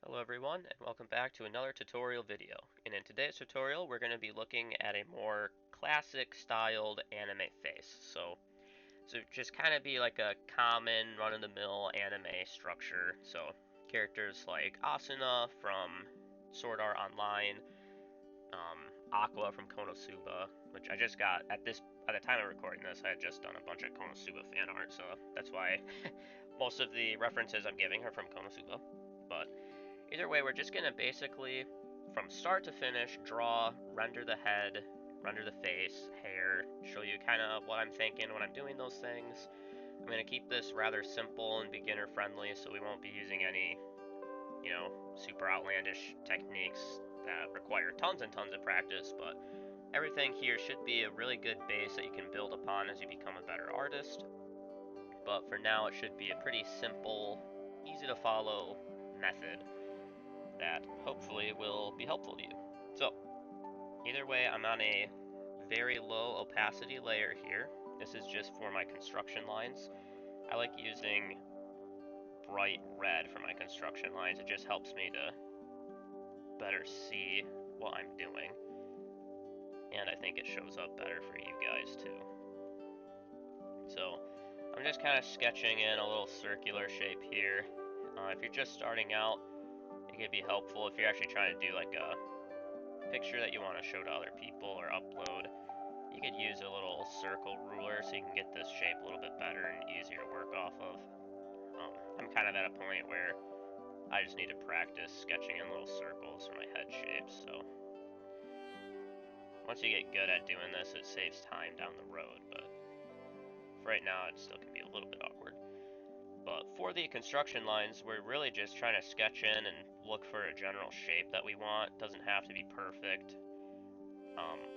Hello everyone, and welcome back to another tutorial video. And in today's tutorial, we're going to be looking at a more classic styled anime face. So just kind of be like a common run-of-the-mill anime structure. So characters like Asuna from Sword Art Online, Aqua from Konosuba, which I just got at the time of recording this. I had just done a bunch of Konosuba fan art, so that's why most of the references I'm giving are from Konosuba. But either way, we're just gonna basically, from start to finish, draw, render the head, render the face, hair, show you kind of what I'm thinking when I'm doing those things. I'm gonna keep this rather simple and beginner friendly, so we won't be using any, super outlandish techniques that require tons and tons of practice, but everything here should be a really good base that you can build upon as you become a better artist. But for now, it should be a pretty simple, easy to follow method that hopefully will be helpful to you. So, either way, I'm on a very low opacity layer here. This is just for my construction lines. I like using bright red for my construction lines. It just helps me to better see what I'm doing. And I think it shows up better for you guys too. So, I'm just kind of sketching in a little circular shape here. If you're just starting out, it could be helpful if you're actually trying to do like a picture that you want to show to other people or upload. You could use a little circle ruler so you can get this shape a little bit better and easier to work off of. I'm kind of at a point where I just need to practice sketching in little circles for my head shapes, so once you get good at doing this, it saves time down the road, but for right now it still can be a little bit awkward. But for the construction lines, we're really just trying to sketch in and look for a general shape that we want. It doesn't have to be perfect.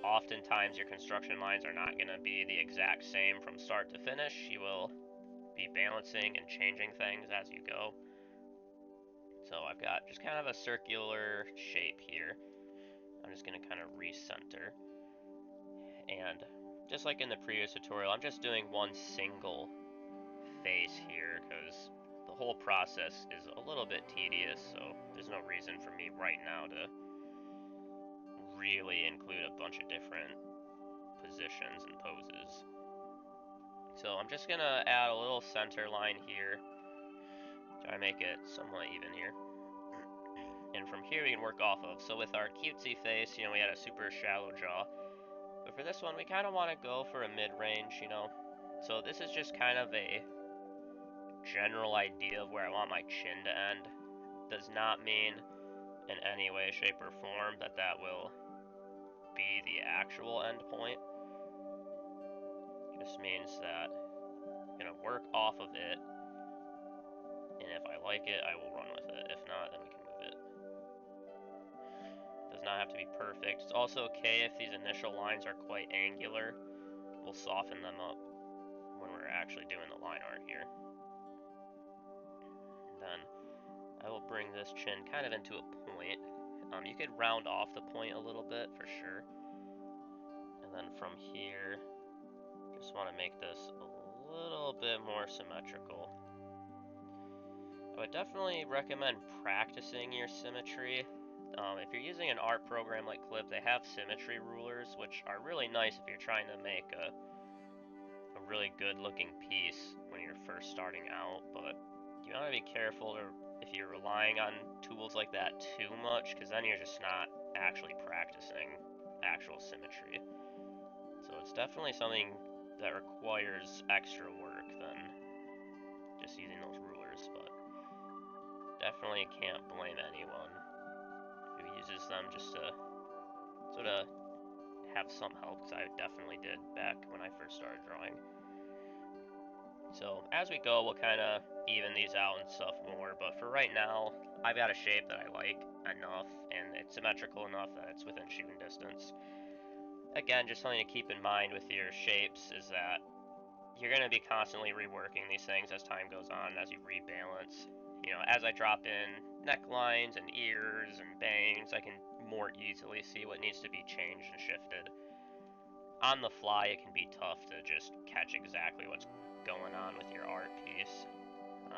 Oftentimes your construction lines are not going to be the exact same from start to finish. You will be balancing and changing things as you go. So I've got just kind of a circular shape here. I'm just going to kind of recenter. And just like in the previous tutorial, I'm just doing one single face here because the whole process is a little bit tedious, so there's no reason for me right now to really include a bunch of different positions and poses. So I'm just gonna add a little center line here, try to make it somewhat even here. And from here we can work off of. So with our cutesy face, we had a super shallow jaw. But for this one, we kind of want to go for a mid-range, So this is just kind of a general idea of where I want my chin to end. Does not mean in any way, shape, or form that that will be the actual end point. Just means that I'm going to work off of it, and if I like it, I will run with it. If not, then we can move it. Does not have to be perfect. It's also okay if these initial lines are quite angular. We'll soften them up when we're actually doing the line art here. And then I will bring this chin kind of into a point. You could round off the point a little bit for sure. And then from here, just want to make this a little bit more symmetrical. I would definitely recommend practicing your symmetry. If you're using an art program like Clip, they have symmetry rulers, which are really nice if you're trying to make a really good looking piece when you're first starting out, but you want to be careful if you're relying on tools like that too much, because then you're just not actually practicing actual symmetry. So it's definitely something that requires extra work than just using those rulers, but definitely can't blame anyone who uses them just to sort of have some help, because I definitely did back when I first started drawing. So as we go, we'll kind of even these out and stuff more, but for right now, I've got a shape that I like enough, and it's symmetrical enough that it's within shooting distance. Again, just something to keep in mind with your shapes is that you're going to be constantly reworking these things as time goes on, as you rebalance. As I drop in necklines and ears and bangs, I can more easily see what needs to be changed and shifted. On the fly, it can be tough to just catch exactly what's going on with your art piece,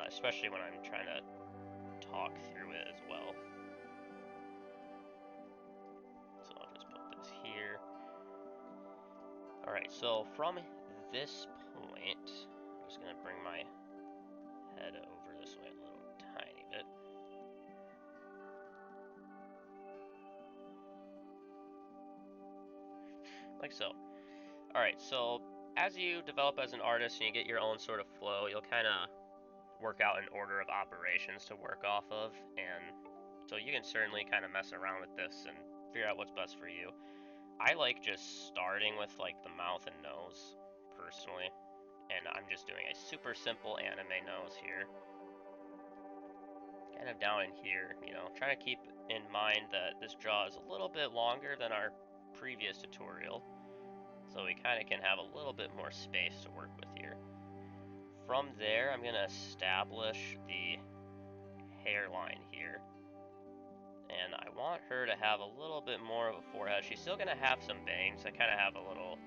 especially when I'm trying to talk through it as well. So I'll just put this here. Alright, so from this point, I'm just going to bring my head over this way a little tiny bit. Like so. Alright, so as you develop as an artist and you get your own sort of flow, you'll kind of work out an order of operations to work off of, and so you can certainly kind of mess around with this and figure out what's best for you. I like just starting with like the mouth and nose, personally, and I'm just doing a super simple anime nose here. Kind of down in here, you know, trying to keep in mind that this jaw is a little bit longer than our previous tutorial, so we kind of can have a little bit more space to work with here. From there, I'm going to establish the hairline here, and I want her to have a little bit more of a forehead. She's still going to have some bangs. I kind of have a little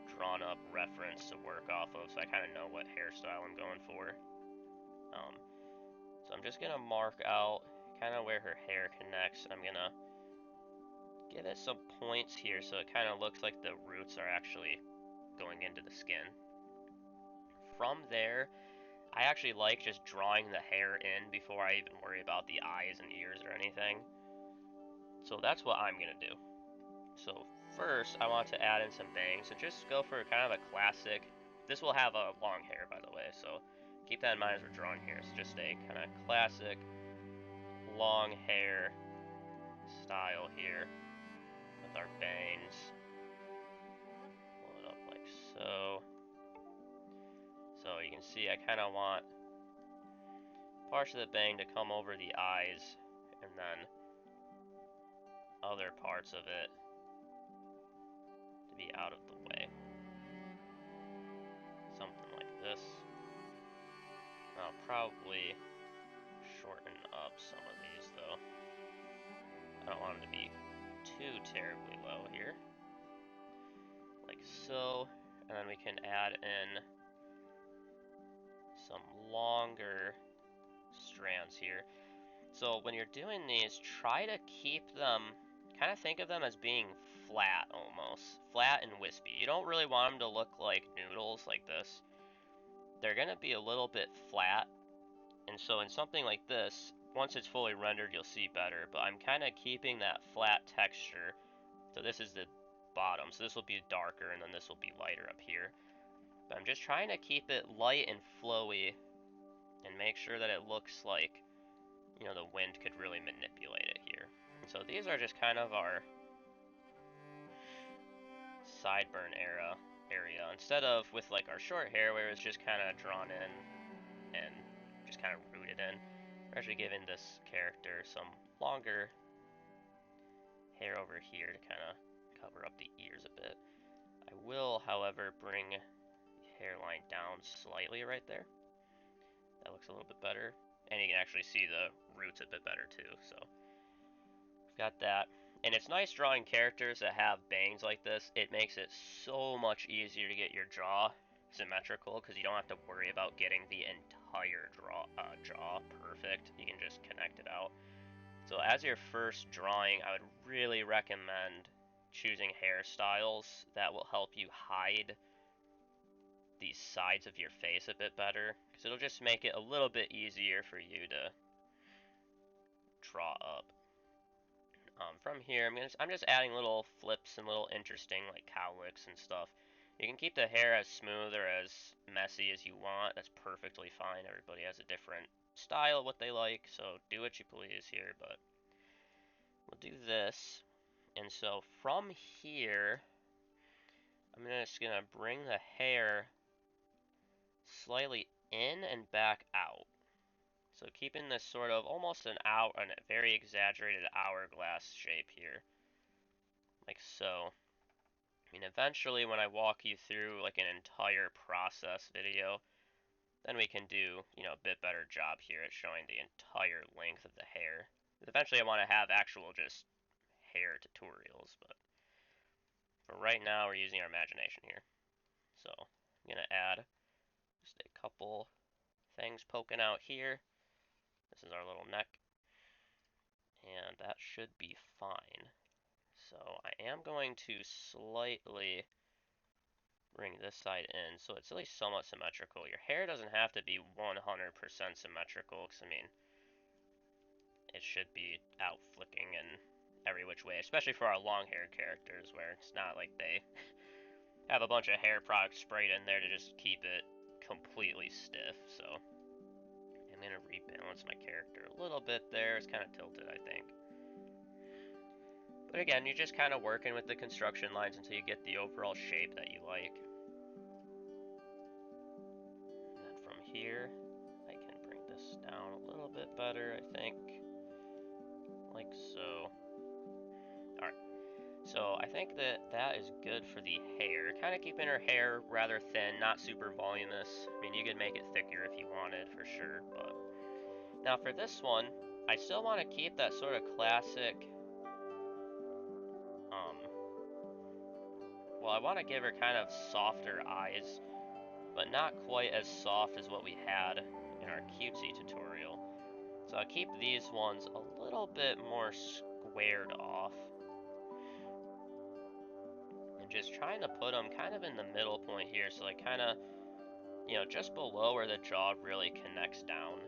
drawn up reference to work off of, so I kind of know what hairstyle I'm going for. So I'm just going to mark out kind of where her hair connects, and I'm going to give it some points here so it kind of looks like the roots are actually going into the skin. From there, I actually like just drawing the hair in before I even worry about the eyes and ears or anything. So that's what I'm going to do. So first, I want to add in some bangs. So just go for kind of a classic. This will have a long hair, by the way, so keep that in mind as we're drawing here. It's just a kind of classic long hair style here with our bangs. Pull it up like so. So you can see I kind of want parts of the bang to come over the eyes, and then other parts of it to be out of the way. Something like this. I'll probably shorten up some of these though. I don't want them to be too terribly low here. Like so. And then we can add in some longer strands here. So when you're doing these, try to keep them, kind of think of them as being flat almost. Flat and wispy. You don't really want them to look like noodles like this. They're going to be a little bit flat. And so in something like this, once it's fully rendered, you'll see better. But I'm kind of keeping that flat texture. So this is the bottom. So this will be darker, and then this will be lighter up here. But I'm just trying to keep it light and flowy and make sure that it looks like, you know, the wind could really manipulate it here. And so these are just kind of our sideburn area. Instead of with like our short hair where it's just kind of drawn in and just kind of rooted in, we're actually giving this character some longer hair over here to kind of cover up the ears a bit. I will, however, bring the hairline down slightly right there. That looks a little bit better. And you can actually see the roots a bit better too, so we've got that. And it's nice drawing characters that have bangs like this. It makes it so much easier to get your jaw symmetrical because you don't have to worry about getting the entire jaw perfect. You can just connect it out. So as your first drawing, I would really recommend choosing hairstyles that will help you hide the sides of your face a bit better, because it'll just make it a little bit easier for you to draw up. From here, I'm just adding little flips and little interesting like cowlicks and stuff. You can keep the hair as smooth or as messy as you want. That's perfectly fine. Everybody has a different style of what they like, so do what you please here. But we'll do this, and so from here, I'm just gonna bring the hair slightly in and back out. So keeping this sort of almost a very exaggerated hourglass shape here, like so. I mean, eventually when I walk you through like an entire process video, then we can do, you know, a bit better job here at showing the entire length of the hair. Eventually I want to have actual just hair tutorials, but for right now we're using our imagination here. So I'm gonna add just a couple things poking out here. This is our little neck, and that should be fine. So I am going to slightly bring this side in so it's at least somewhat symmetrical. Your hair doesn't have to be 100% symmetrical, because I mean, it should be out flicking in every which way, especially for our long-haired characters, where it's not like they have a bunch of hair products sprayed in there to just keep it completely stiff. So I'm going to rebalance my character a little bit there. It's kind of tilted, I think. But again, you're just kind of working with the construction lines until you get the overall shape that you like. And then from here, I can bring this down a little bit better, I think. Like so. Alright. So I think that that is good for the hair. Kind of keeping her hair rather thin, not super voluminous. I mean, you could make it thicker if you wanted, for sure. But now for this one, I still want to keep that sort of classic, well, I want to give her kind of softer eyes, but not quite as soft as what we had in our cutesy tutorial. So I'll keep these ones a little bit more squared off. And just trying to put them kind of in the middle point here, so like kind of, you know, just below where the jaw really connects down.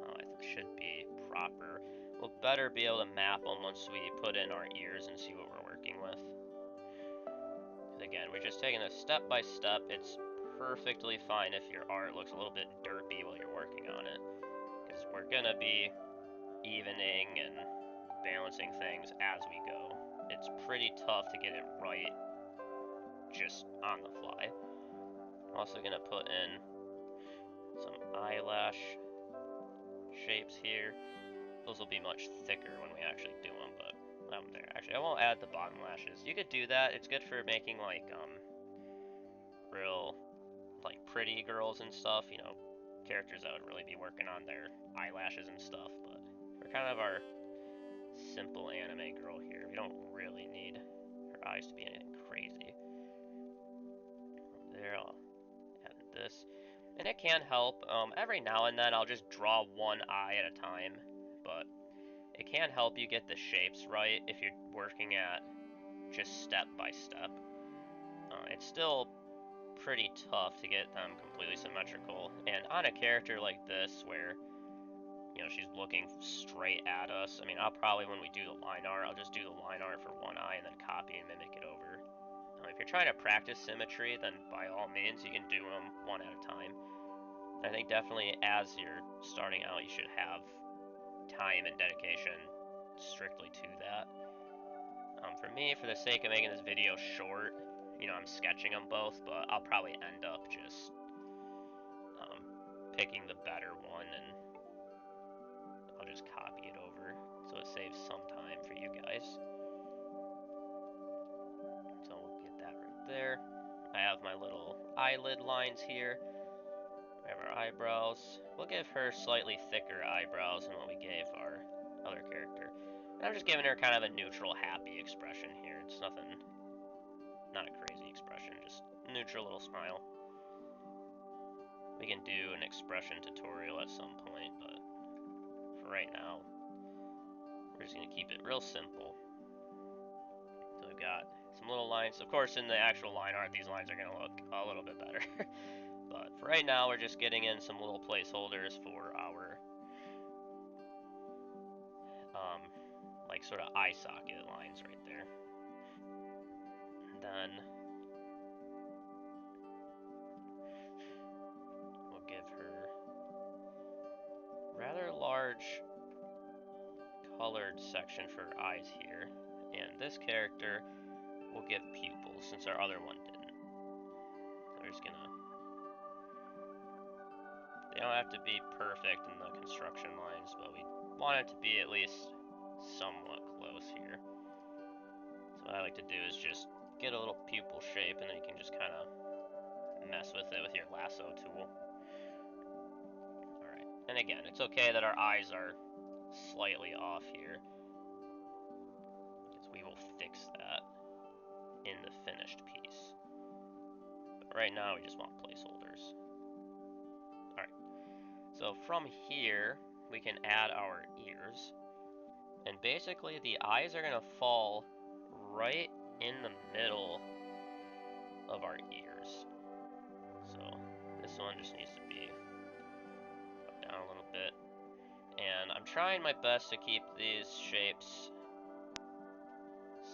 I should be proper. We'll better be able to map them once we put in our ears and see what we're working with. Again, we're just taking this step by step. It's perfectly fine if your art looks a little bit derpy while you're working on it, because we're gonna be evening and balancing things as we go. It's pretty tough to get it right just on the fly. I'm also gonna put in some eyelash shapes here. Those will be much thicker when we actually do them, but there. Actually, I won't add the bottom lashes. You could do that. It's good for making like real like pretty girls and stuff, you know, characters that would really be working on their eyelashes and stuff. But for kind of our simple anime girl here, we don't really need her eyes to be anything crazy. There, I'll add this, and it can help. Every now and then I'll just draw one eye at a time, but it can help you get the shapes right if you're working at just step by step. It's still pretty tough to get them completely symmetrical, and on a character like this where, you know, she's looking straight at us, I mean, I'll probably, when we do the line art, I'll just do the line art for one eye and then copy and mimic it over. If you're trying to practice symmetry, then by all means you can do them one at a time. I think definitely as you're starting out, you should have time and dedication strictly to that. For me, for the sake of making this video short, you know, I'm sketching them both, but I'll probably end up just picking the better one, and I'll just copy it over so it saves some time for you guys. So we'll get that right there. I have my little eyelid lines here. We have our eyebrows. We'll give her slightly thicker eyebrows than what we gave our other character. And I'm just giving her kind of a neutral, happy expression here. It's nothing, not a crazy expression, just a neutral little smile. We can do an expression tutorial at some point, but for right now, we're just going to keep it real simple. So we've got some little lines. Of course, in the actual line art, these lines are going to look a little bit better. But for right now, we're just getting in some little placeholders for our like sort of eye socket lines right there. And then we'll give her rather large colored section for her eyes here. And this character will give pupils since our other one didn't. So we're just gonna, they don't have to be perfect in the construction lines, but we want it to be at least somewhat close here. So what I like to do is just get a little pupil shape, and then you can just kind of mess with it with your lasso tool. Alright, and again, it's okay that our eyes are slightly off here, because we will fix that in the finished piece. But right now, we just want placeholders. Alright, so from here, we can add our ears. And basically the eyes are gonna fall right in the middle of our ears. So this one just needs to be put down a little bit. And I'm trying my best to keep these shapes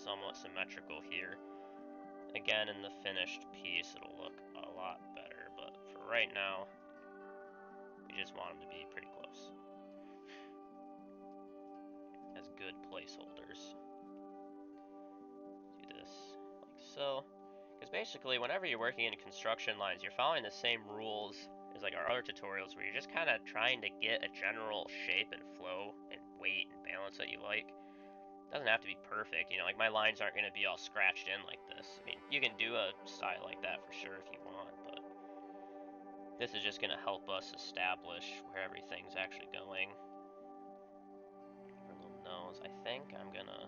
somewhat symmetrical here. Again, in the finished piece, it'll look a lot better, but for right now, we just want them to be pretty close. As good placeholders. Do this like so. Because basically, whenever you're working in construction lines, you're following the same rules as like our other tutorials, where you're just kind of trying to get a general shape and flow and weight and balance that you like. Doesn't have to be perfect, you know, like my lines aren't going to be all scratched in like this. I mean, you can do a style like that for sure if you want, but this is just going to help us establish where everything's actually going. Our little nose, I think I'm going to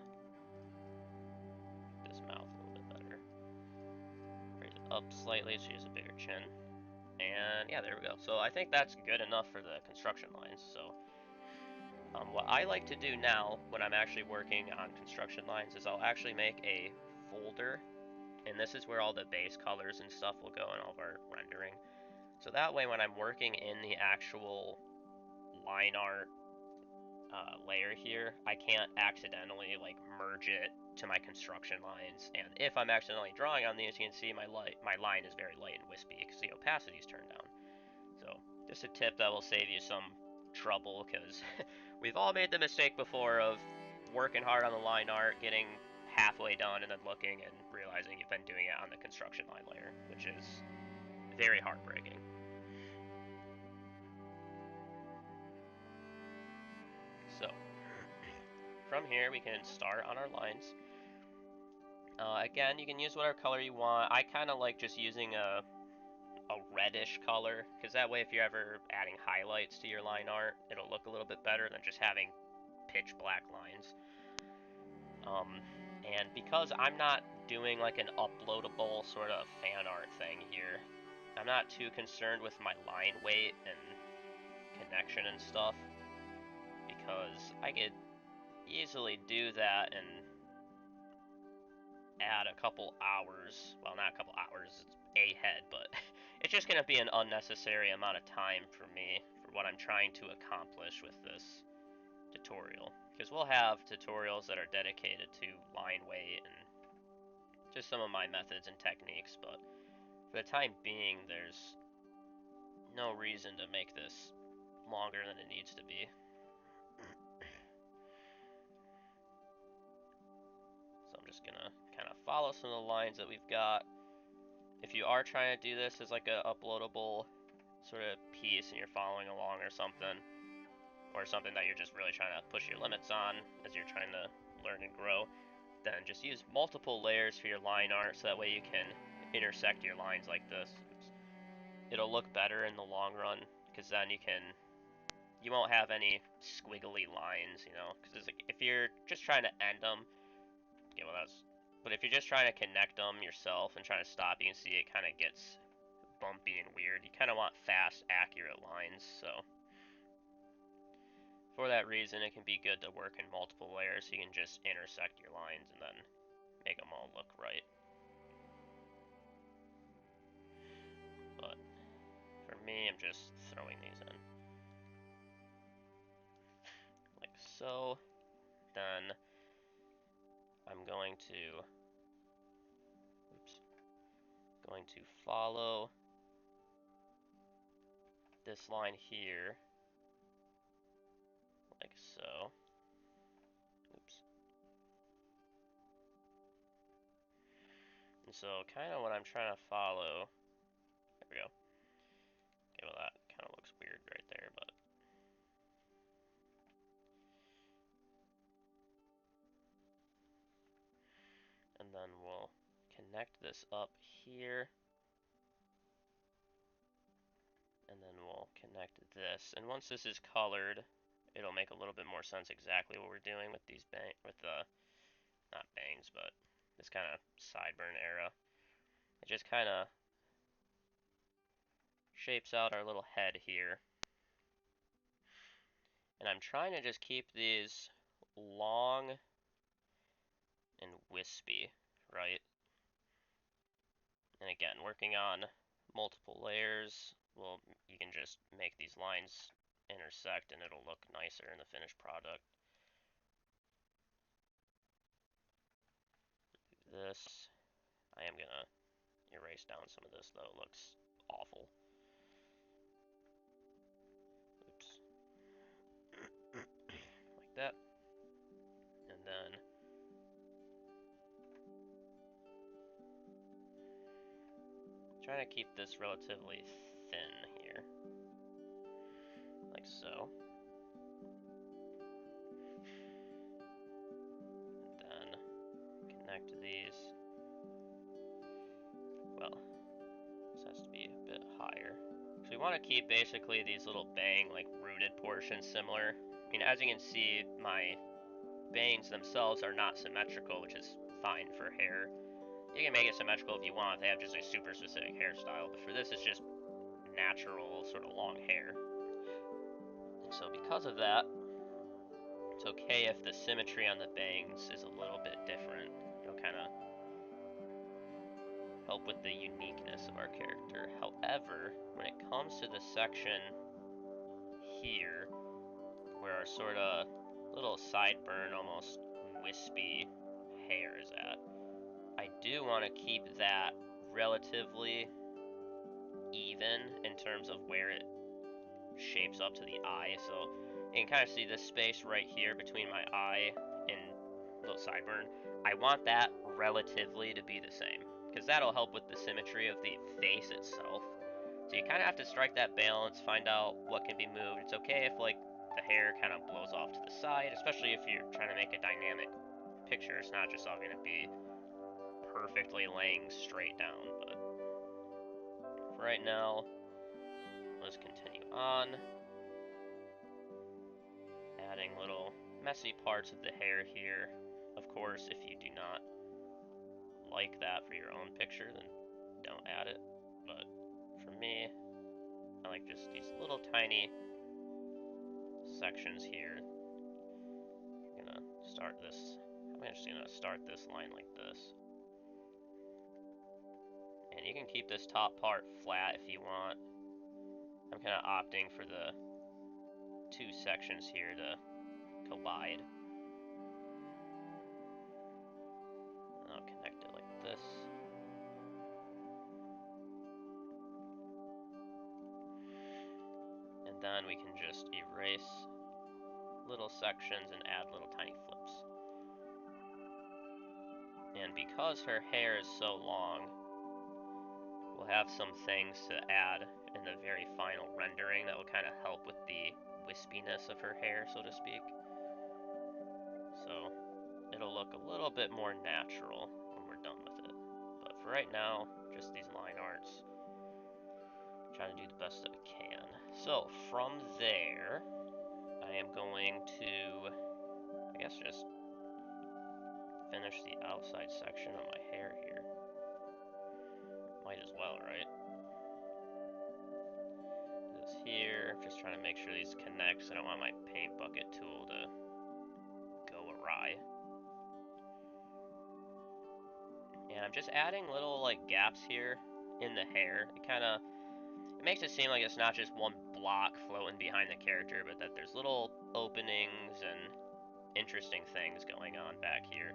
make this mouth a little bit better. Raise it up slightly so she has a bigger chin. And yeah, there we go. So I think that's good enough for the construction lines. So what I like to do now when I'm actually working on construction lines is I'll actually make a folder, and this is where all the base colors and stuff will go in all of our rendering. So that way when I'm working in the actual line art layer here, I can't accidentally like merge it to my construction lines. And if I'm accidentally drawing on these, you can see my line is very light and wispy because the opacity is turned down. So just a tip that will save you some trouble, because we've all made the mistake before of working hard on the line art, getting halfway done, and then looking and realizing you've been doing it on the construction line layer, which is very heartbreaking. So from here we can start on our lines. Again, you can use whatever color you want. I kind of like just using a reddish color, because that way if you're ever adding highlights to your line art, it'll look a little bit better than just having pitch black lines. And because I'm not doing like an uploadable sort of fan art thing here, I'm not too concerned with my line weight and connection and stuff, because I could easily do that and add a couple hours, well, not a couple hours, it's a head, but it's just going to be an unnecessary amount of time for me for what I'm trying to accomplish with this tutorial. Because we'll have tutorials that are dedicated to line weight and just some of my methods and techniques, but for the time being, there's no reason to make this longer than it needs to be. So I'm just gonna kind of follow some of the lines that we've got. If you are trying to do this as like a uploadable sort of piece and you're following along or something that you're just really trying to push your limits on as you're trying to learn and grow, then just use multiple layers for your line art, so that way you can intersect your lines like this. It'll look better in the long run, because then you won't have any squiggly lines, you know, because like, if you're just trying to end them, okay, well but if you're just trying to connect them yourself and trying to stop, you can see it kind of gets bumpy and weird. You kind of want fast, accurate lines, so for that reason, it can be good to work in multiple layers, so you can just intersect your lines and then make them all look right. But for me, I'm just throwing these in like so. Then I'm going to follow this line here like so. Oops. And so kind of what I'm trying to follow, there we go. Okay, well that kind of looks weird right there, but and then we'll connect this up here, and then we'll connect this. And once this is colored, it'll make a little bit more sense exactly what we're doing with these not bangs, but this kind of sideburn era. It just kind of shapes out our little head here. And I'm trying to just keep these long and wispy, right? And again, working on multiple layers, well, you can just make these lines intersect and it'll look nicer in the finished product. This, I am gonna erase down some of this though, it looks awful. Oops. Like that. And then trying to keep this relatively thin here, like so. And then connect these. Well, this has to be a bit higher. So we want to keep basically these little bang, like rooted portions similar. I mean, as you can see, my bangs themselves are not symmetrical, which is fine for hair. You can make it symmetrical if you want, if they have just a super specific hairstyle, but for this it's just natural, sort of long hair. And so because of that, it's okay if the symmetry on the bangs is a little bit different. It'll kind of help with the uniqueness of our character. However, when it comes to the section here, where our sort of little sideburn, almost wispy hair is at, I do want to keep that relatively even in terms of where it shapes up to the eye. So you can kind of see this space right here between my eye and little sideburn. I want that relatively to be the same, because that'll help with the symmetry of the face itself. So you kind of have to strike that balance, find out what can be moved. It's okay if like the hair kind of blows off to the side, especially if you're trying to make a dynamic picture. It's not just all going to be perfectly laying straight down, but for right now, let's continue on. Adding little messy parts of the hair here. Of course, if you do not like that for your own picture, then don't add it. But for me, I like just these little tiny sections here. I'm gonna start this. I'm just gonna start this line like this. And you can keep this top part flat if you want. I'm kind of opting for the two sections here to collide. And I'll connect it like this. And then we can just erase little sections and add little tiny flips. And because her hair is so long, we'll have some things to add in the very final rendering that will kind of help with the wispiness of her hair, so to speak. So it'll look a little bit more natural when we're done with it. But for right now, just these line arts. Trying to do the best that I can. So from there, I am going to, I guess, just finish the outside section of my hair here. Might as well, right? This here, just trying to make sure these connect, so I don't want my paint bucket tool to go awry. And I'm just adding little like gaps here in the hair. It makes it seem like it's not just one block floating behind the character, but that there's little openings and interesting things going on back here.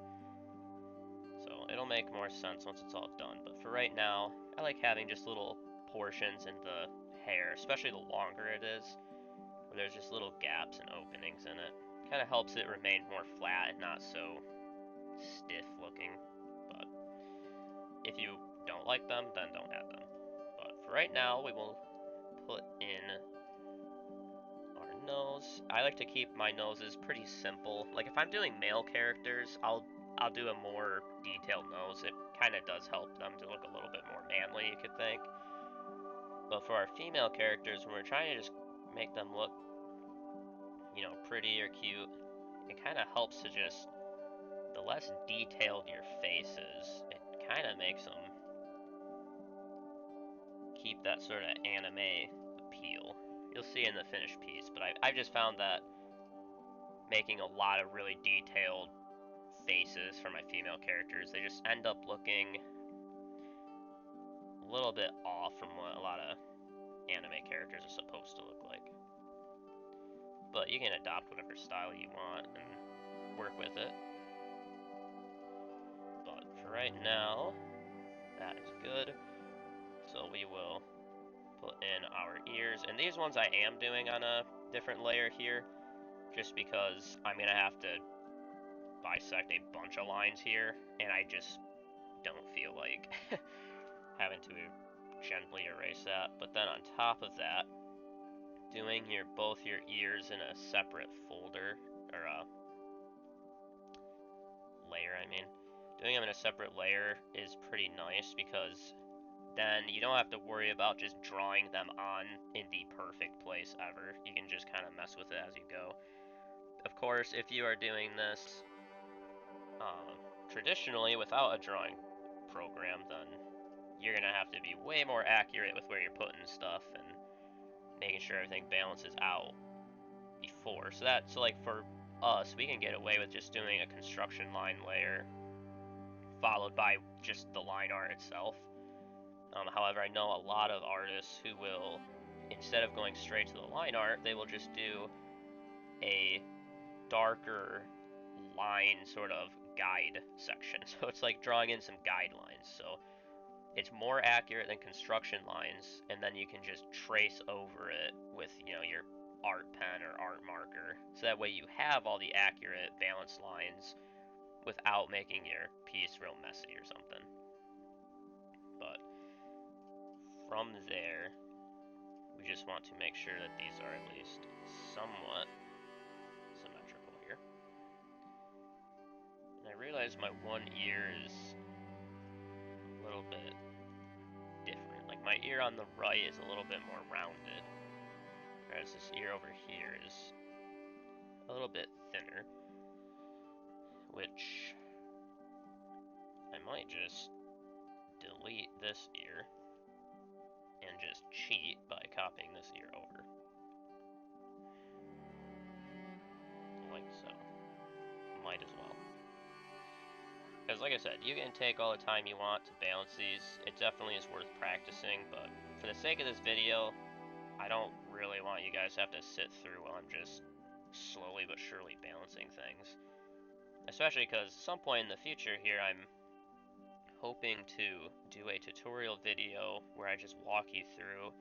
So it'll make more sense once it's all done. But for right now, I like having just little portions in the hair, especially the longer it is, where there's just little gaps and openings in it. Kind of helps it remain more flat and not so stiff looking. But if you don't like them, then don't add them. But for right now, we will put in our nose. I like to keep my noses pretty simple. Like if I'm doing male characters, I'll do a more detailed nose. It kind of does help them to look a little bit more manly, you could think. But for our female characters, when we're trying to just make them look, pretty or cute, it kind of helps to just, the less detailed your face is, it kind of makes them keep that sort of anime appeal. You'll see in the finished piece, but I've just found that making a lot of really detailed faces for my female characters. They just end up looking a little bit off from what a lot of anime characters are supposed to look like. But you can adopt whatever style you want and work with it. But for right now, that is good. So we will put in our ears. And these ones I am doing on a different layer here, just because I'm going to have to bisect a bunch of lines here, and I just don't feel like having to gently erase that. But then on top of that, doing both your ears in a separate folder, or a layer, I mean. Doing them in a separate layer is pretty nice, because then you don't have to worry about just drawing them on in the perfect place ever. You can just kind of mess with it as you go. Of course, if you are doing this traditionally without a drawing program, then you're gonna have to be way more accurate with where you're putting stuff and making sure everything balances out before. So like for us, we can get away with just doing a construction line layer followed by just the line art itself. However, I know a lot of artists who will, instead of going straight to the line art, they will just do a darker line sort of guide section. So it's like drawing in some guidelines. So it's more accurate than construction lines, and then you can just trace over it with, your art pen or art marker. So that way you have all the accurate balanced lines without making your piece real messy or something. But from there, we just want to make sure that these are at least somewhat symmetrical here. And I realize my one ear is a little bit different. Like my ear on the right is a little bit more rounded, whereas this ear over here is a little bit thinner, which I might just delete this ear and just cheat by copying this ear over. Like so. Might as well. Because like I said, you can take all the time you want to balance these. It definitely is worth practicing, but for the sake of this video, I don't really want you guys to have to sit through while I'm just slowly but surely balancing things. Especially because at some point in the future here, I'm hoping to do a tutorial video where I just walk you through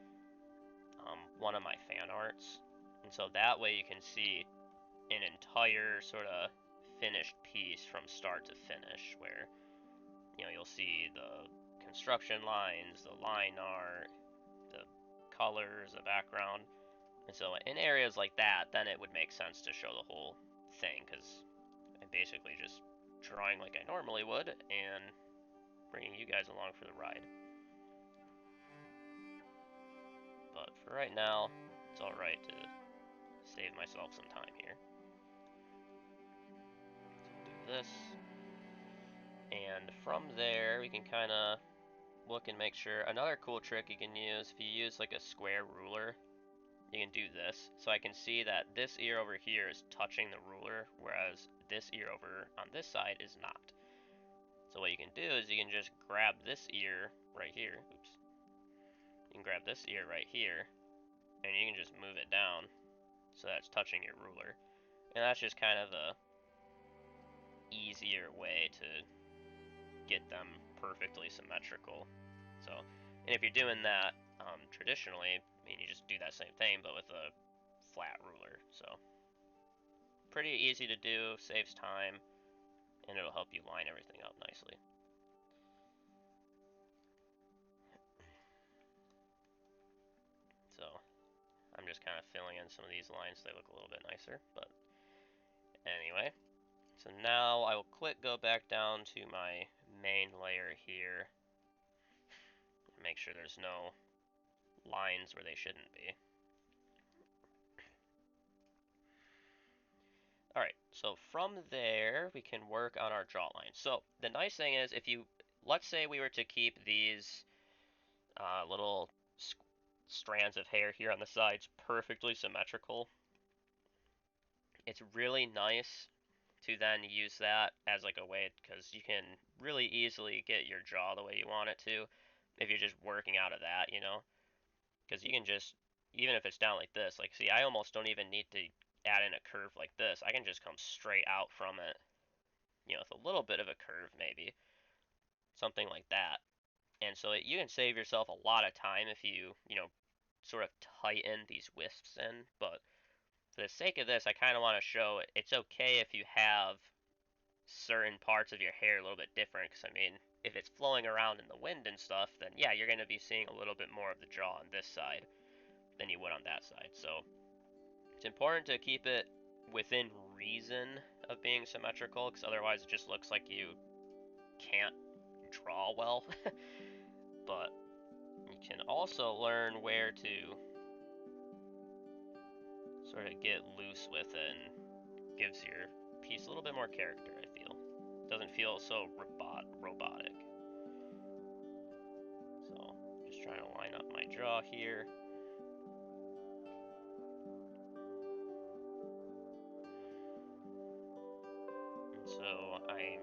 one of my fan arts. And so that way you can see an entire sort of finished piece from start to finish, where you'll see the construction lines, the line art, the colors, the background. And so in areas like that, then it would make sense to show the whole thing, because I'm basically just drawing like I normally would and bringing you guys along for the ride. But for right now, it's alright to save myself some time here. So do this. And from there, we can kind of look and make sure. Another cool trick you can use, if you use like a square ruler, you can do this. So I can see that this ear over here is touching the ruler, whereas this ear over on this side is not. So what you can do is you can just grab this ear right here. Oops. You can grab this ear right here, and you can just move it down so that's touching your ruler. And that's just kind of a easier way to get them perfectly symmetrical. So, and if you're doing that traditionally, I mean, you just do that same thing, but with a flat ruler. So, pretty easy to do, saves time, and it'll help you line everything up nicely. So, I'm just kind of filling in some of these lines so they look a little bit nicer, but anyway. So now I will go back down to my main layer here, and make sure there's no lines where they shouldn't be. Alright, so from there, we can work on our draw lines. So the nice thing is, let's say we were to keep these little strands of hair here on the sides perfectly symmetrical, it's really nice to then use that as like a way, because you can really easily get your jaw the way you want it to if you're just working out of that, you know? Because you can just, even if it's down like this, like, see, I almost don't even need to add in a curve like this. I can just come straight out from it, you know, with a little bit of a curve maybe, something like that. And so you can save yourself a lot of time if you know, sort of tighten these wisps in. But for the sake of this, I kind of want to show it's okay if you have certain parts of your hair a little bit different. Because, I mean, if it's flowing around in the wind and stuff, then yeah, you're going to be seeing a little bit more of the jaw on this side than you would on that side. So it's important to keep it within reason of being symmetrical, because otherwise it just looks like you can't draw well. But you can also learn where to sort of get loose with it, and gives your piece a little bit more character, I feel. Doesn't feel so robotic. So, just trying to line up my jaw here. And so I'm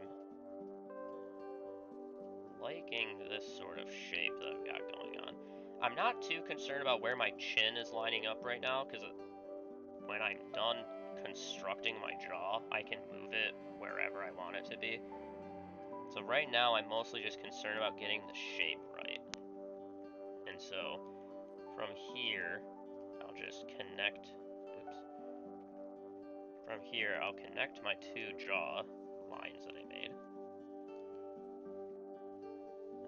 liking this sort of shape that I've got going on. I'm not too concerned about where my chin is lining up right now, because when I'm done constructing my jaw, I can move it wherever I want it to be. So right now, I'm mostly just concerned about getting the shape right. And so, from here, I'll just connect, oops. From here, I'll connect my two jaw lines that I made.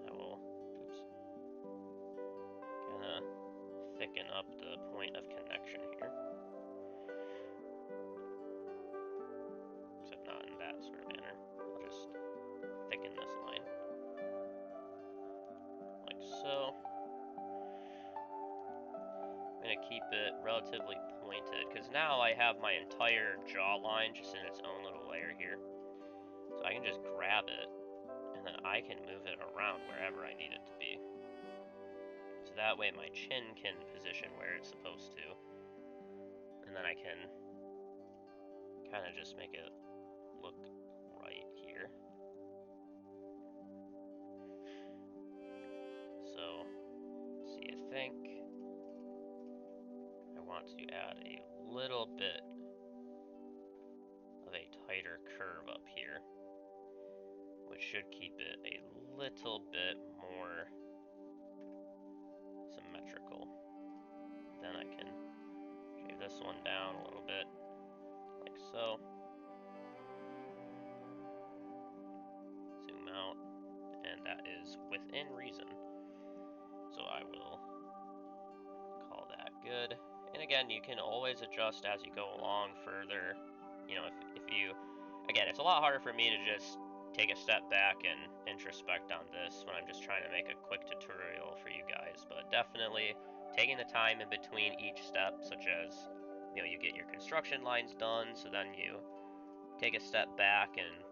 I will, oops, kind of thicken up the point of connection here. Except not in that sort of manner. I'll just thicken this line. Like so. I'm going to keep it relatively pointed, because now I have my entire jawline just in its own little layer here. So I can just grab it, and then I can move it around wherever I need it to be. So that way my chin can position where it's supposed to. And then I can kind of just make it look right here. So, let's see, I think I want to add a little bit of a tighter curve up here, which should keep it a little bit more symmetrical. Then I can shave this one down a little bit, like so. Zoom out, and that is within reason. So I will call that good. And again, you can always adjust as you go along further. You know, if you, again, it's a lot harder for me to just take a step back and introspect on this when I'm just trying to make a quick tutorial for you guys, but definitely taking the time in between each step, such as, you know, you get your construction lines done, so then you take a step back and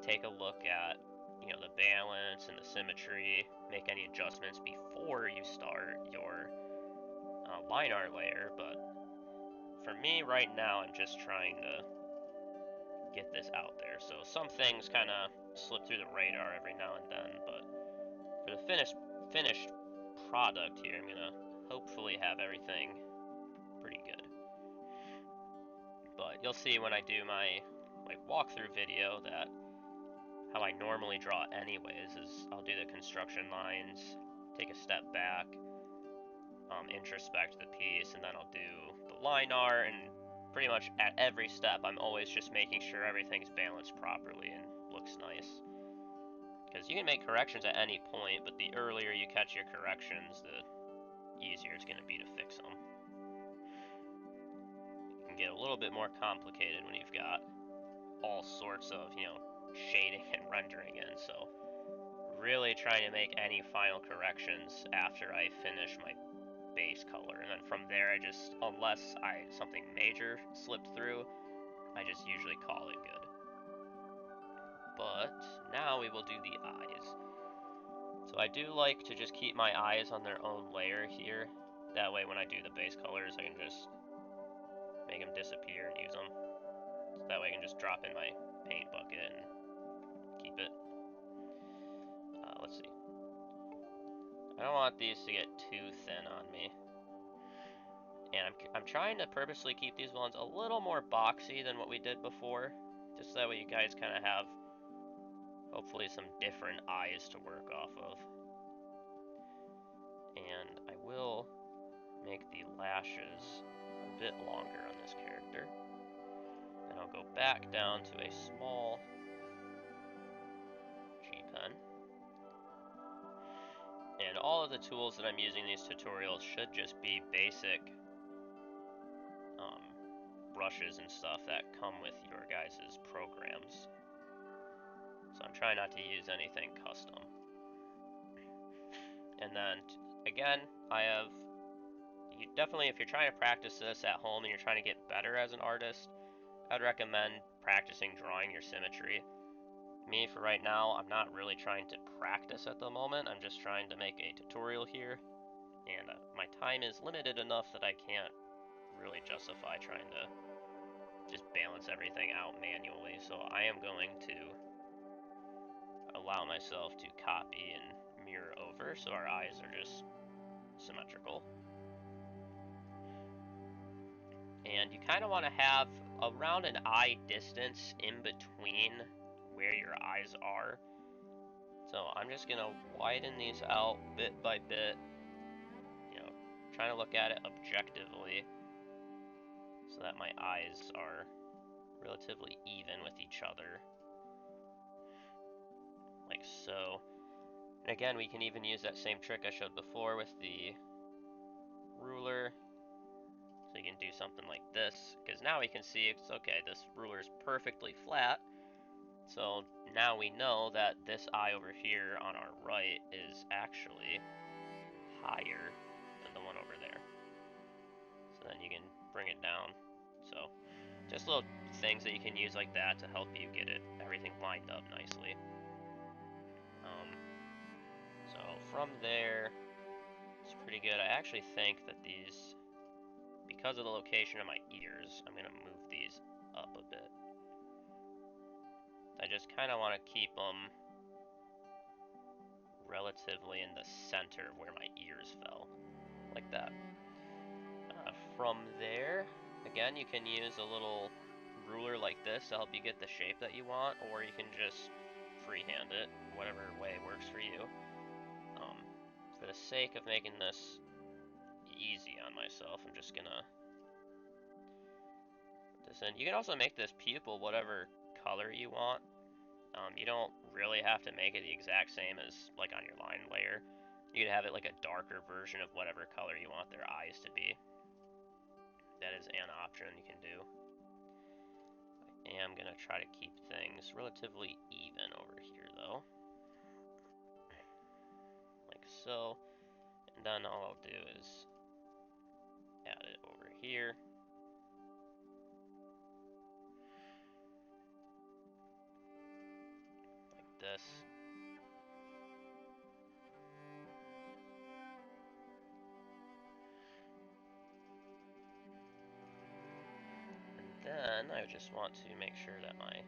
take a look at, you know, the balance and the symmetry, make any adjustments before you start your line art layer. But for me right now, I'm just trying to get this out there. So some things kind of slip through the radar every now and then, but for the finished product here, I'm gonna hopefully have everything pretty good. But you'll see when I do my like walkthrough video that how I normally draw anyways is I'll do the construction lines, take a step back, introspect the piece, and then I'll do the line art, and pretty much at every step I'm always just making sure everything's balanced properly and looks nice. Because you can make corrections at any point, but the earlier you catch your corrections, the easier it's going to be to fix them. It can get a little bit more complicated when you've got all sorts of, you know, shading and rendering in, so really trying to make any final corrections after I finish my base color, and then from there I just, unless something major slipped through, I just usually call it good. But now we will do the eyes. So I do like to just keep my eyes on their own layer here. That way when I do the base colors, I can just make them disappear and use them. So that way I can just drop in my paint bucket and keep it. Let's see. I don't want these to get too thin on me. And I'm trying to purposely keep these ones a little more boxy than what we did before. Just so that way you guys kind of have, hopefully, some different eyes to work off of. And I will make the lashes a bit longer on this character. And I'll go back down to a small G-pen. And all of the tools that I'm using in these tutorials should just be basic brushes and stuff that come with your guys' programs. So I'm trying not to use anything custom. And then, again, I have, you definitely, if you're trying to practice this at home and you're trying to get better as an artist, I'd recommend practicing drawing your symmetry. Me, for right now, I'm not really trying to practice at the moment. I'm just trying to make a tutorial here. And my time is limited enough that I can't really justify trying to just balance everything out manually, so I am going to allow myself to copy and mirror over so our eyes are just symmetrical. And you kind of want to have around an eye distance in between where your eyes are. So I'm just going to widen these out bit by bit, you know, trying to look at it objectively so that my eyes are relatively even with each other, like so. And again, we can even use that same trick I showed before with the ruler. So you can do something like this, because now we can see it's okay, this ruler is perfectly flat. So now we know that this eye over here on our right is actually higher than the one over there. So then you can bring it down. So just little things that you can use like that to help you get it everything lined up nicely. So from there, it's pretty good. I actually think that these, because of the location of my ears, I'm going to move these up a bit. I just kind of want to keep them relatively in the center of where my ears fell, like that. From there, again, you can use a little ruler like this to help you get the shape that you want, or you can just freehand it, whatever way works for you. For the sake of making this easy on myself, I'm just gonna put this in. You can also make this pupil whatever color you want. You don't really have to make it the exact same as like on your line layer. You could have it like a darker version of whatever color you want their eyes to be. That is an option you can do. I am gonna try to keep things relatively even over here though. Like so. And then all I'll do is add it over here. Like this. Then I just want to make sure that my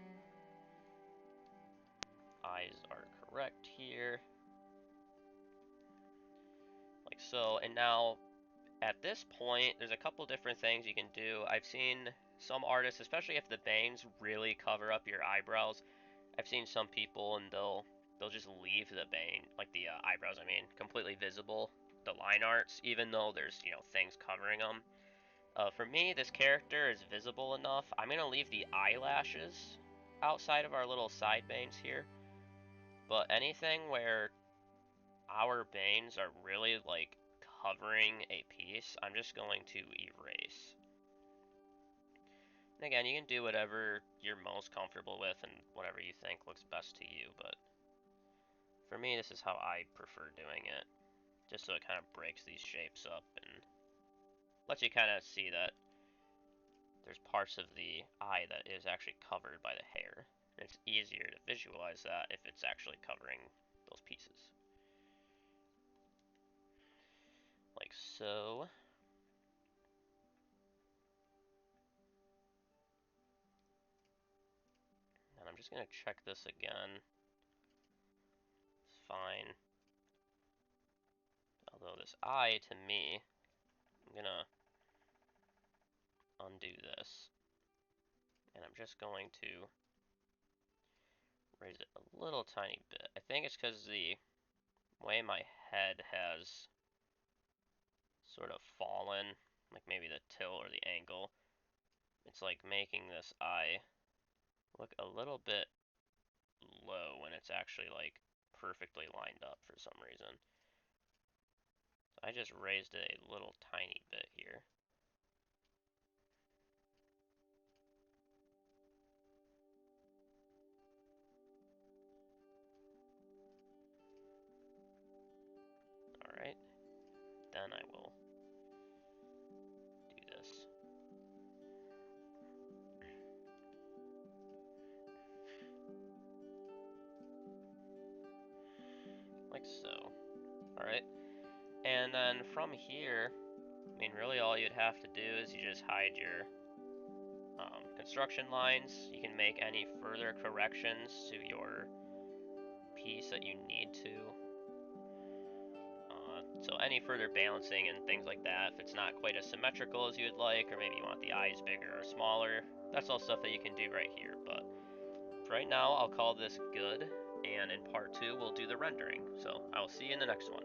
eyes are correct here. Like so, and now at this point, there's a couple different things you can do. I've seen some artists, especially if the bangs really cover up your eyebrows, I've seen some people and they'll just leave the bang, like the eyebrows, I mean, completely visible, the line arts, even though there's, you know, things covering them. For me, this character is visible enough. I'm going to leave the eyelashes outside of our little side bangs here. But anything where our bangs are really, like, covering a piece, I'm just going to erase. And again, you can do whatever you're most comfortable with and whatever you think looks best to you, but for me, this is how I prefer doing it. Just so it kind of breaks these shapes up and lets you kind of see that there's parts of the eye that is actually covered by the hair. And it's easier to visualize that if it's actually covering those pieces. Like so. just gonna check this again. It's fine. Although this eye, to me, I'm gonna undo this. And I'm just going to raise it a little tiny bit. I think it's because the way my head has sort of fallen, like maybe the tilt or the angle, it's like making this eye look a little bit low when it's actually like perfectly lined up for some reason. So I just raised it a little tiny bit here. Alright, then I will do this. Like so. Alright, and then from here, I mean, really all you'd have to do is you just hide your construction lines. You can make any further corrections to your piece that you need to. So any further balancing and things like that, if it's not quite as symmetrical as you would like, or maybe you want the eyes bigger or smaller, that's all stuff that you can do right here. But for right now, I'll call this good, and in part 2, we'll do the rendering. So I will see you in the next one.